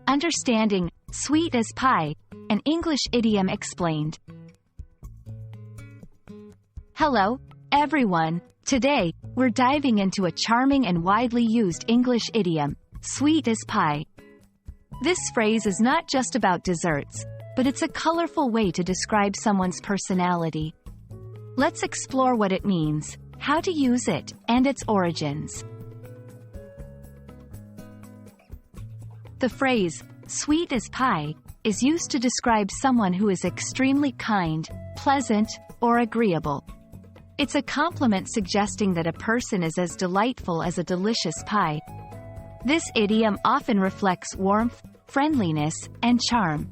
Understanding sweet as pie, an English idiom explained. Hello, everyone. Today, we're diving into a charming and widely used English idiom, sweet as pie. This phrase is not just about desserts, but it's a colorful way to describe someone's personality. Let's explore what it means, how to use it, and its origins. The phrase, sweet as pie, is used to describe someone who is extremely kind, pleasant, or agreeable. It's a compliment suggesting that a person is as delightful as a delicious pie. This idiom often reflects warmth, friendliness, and charm.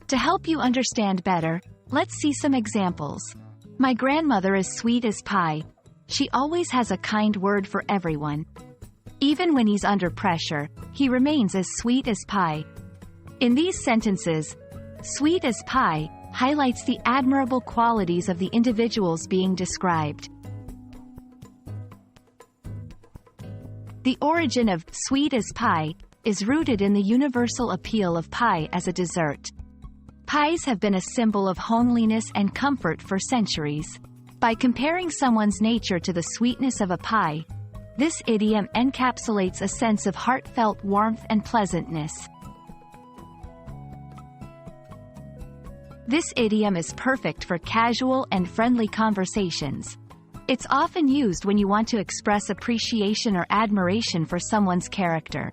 To help you understand better, let's see some examples. My grandmother is sweet as pie. She always has a kind word for everyone. Even when he's under pressure, he remains as sweet as pie. In these sentences, sweet as pie highlights the admirable qualities of the individuals being described. The origin of sweet as pie is rooted in the universal appeal of pie as a dessert. Pies have been a symbol of homeliness and comfort for centuries. By comparing someone's nature to the sweetness of a pie, this idiom encapsulates a sense of heartfelt warmth and pleasantness. This idiom is perfect for casual and friendly conversations. It's often used when you want to express appreciation or admiration for someone's character.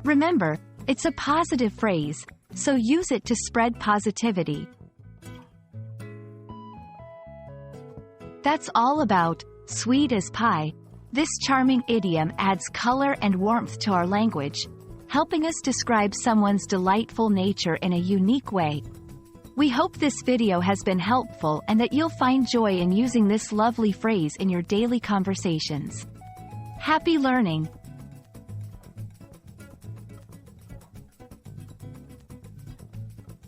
Remember, it's a positive phrase, so use it to spread positivity. That's all about sweet as pie. This charming idiom adds color and warmth to our language, helping us describe someone's delightful nature in a unique way. We hope this video has been helpful and that you'll find joy in using this lovely phrase in your daily conversations. Happy learning!